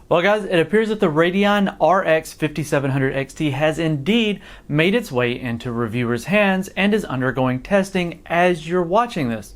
Well guys, it appears that the Radeon RX 5700 XT has indeed made its way into reviewers' hands and is undergoing testing as you're watching this.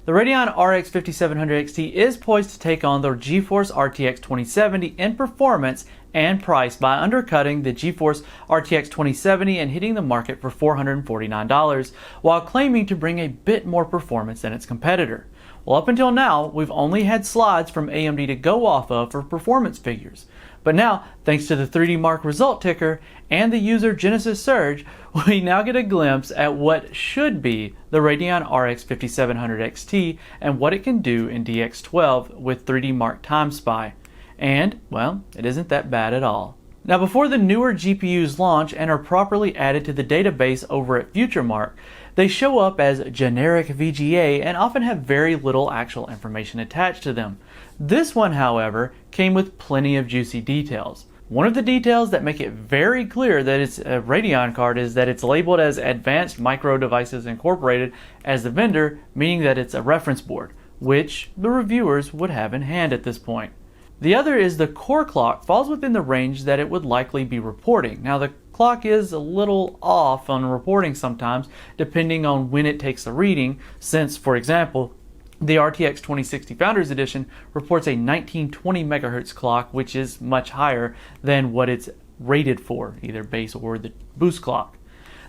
The Radeon RX 5700 XT is poised to take on the GeForce RTX 2070 in performance and price by undercutting the GeForce RTX 2070 and hitting the market for $449, while claiming to bring a bit more performance than its competitor. Well, up until now, we've only had slides from AMD to go off of for performance figures. But now, thanks to the 3D Mark result ticker and the user Genesis Surge, we now get a glimpse at what should be the Radeon RX 5700 XT and what it can do in DX12 with 3D Mark Time Spy. And, well, it isn't that bad at all. Now, before the newer GPUs launch and are properly added to the database over at FutureMark, they show up as generic VGA and often have very little actual information attached to them. This one, however, came with plenty of juicy details. One of the details that make it very clear that it's a Radeon card is that it's labeled as Advanced Micro Devices Incorporated as the vendor, meaning that it's a reference board, which the reviewers would have in hand at this point. The other is the core clock falls within the range that it would likely be reporting. Now the clock is a little off on reporting sometimes depending on when it takes the reading, since, for example, the RTX 2060 Founders Edition reports a 1920 MHz clock, which is much higher than what it's rated for, either base or the boost clock.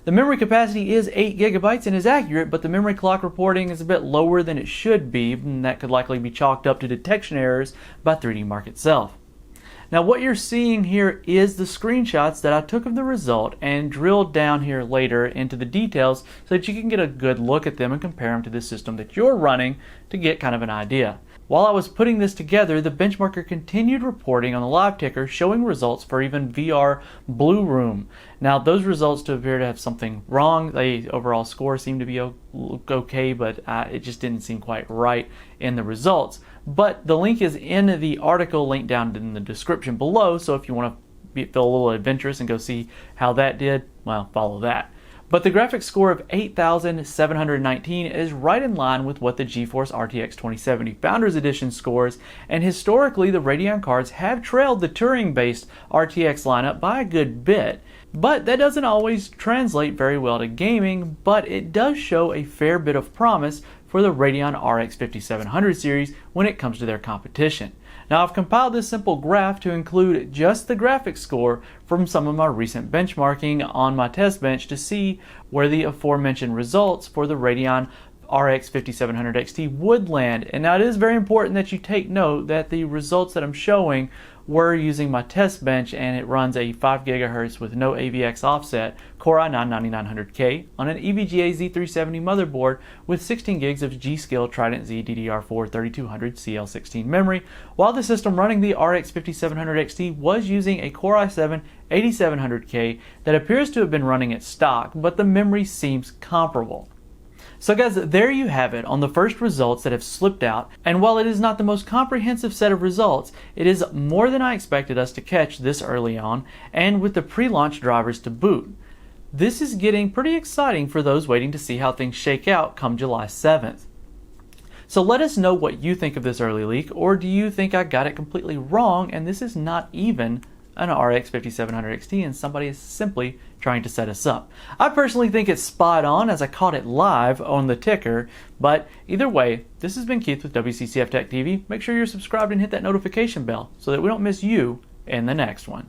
The memory capacity is 8 GB and is accurate, but the memory clock reporting is a bit lower than it should be, and that could likely be chalked up to detection errors by 3D Mark itself. Now what you're seeing here is the screenshots that I took of the result and drilled down here later into the details so that you can get a good look at them and compare them to the system that you're running to get kind of an idea. While I was putting this together, the benchmarker continued reporting on the live ticker, showing results for even VR Blue Room. Now those results appear to have something wrong. The overall score seemed to be okay, but it just didn't seem quite right in the results. But the link is in the article linked down in the description below, so if you want to feel a little adventurous and go see how that did, well, follow that. But the graphics score of 8,719 is right in line with what the GeForce RTX 2070 Founders Edition scores, and historically the Radeon cards have trailed the Turing-based RTX lineup by a good bit. But that doesn't always translate very well to gaming, but it does show a fair bit of promise for the Radeon RX 5700 series when it comes to their competition. Now I've compiled this simple graph to include just the graphics score from some of my recent benchmarking on my test bench to see where the aforementioned results for the Radeon RX 5700 XT would land. And now it is very important that you take note that the results that I'm showing were using my test bench, and it runs a 5 GHz with no AVX offset Core i9-9900K on an EVGA Z370 motherboard with 16 gigs of G.Skill Trident Z DDR4 3200 CL16 memory, while the system running the RX 5700 XT was using a Core i7-8700K that appears to have been running at stock, but the memory seems comparable. So guys, there you have it on the first results that have slipped out, and while it is not the most comprehensive set of results, it is more than I expected us to catch this early on, and with the pre-launch drivers to boot. This is getting pretty exciting for those waiting to see how things shake out come July 7th. So let us know what you think of this early leak, or do you think I got it completely wrong and this is not even an RX 5700 XT and somebody is simply trying to set us up? I personally think it's spot on, as I caught it live on the ticker, but either way, this has been Keith with WCCF Tech TV. Make sure you're subscribed and hit that notification bell so that we don't miss you in the next one.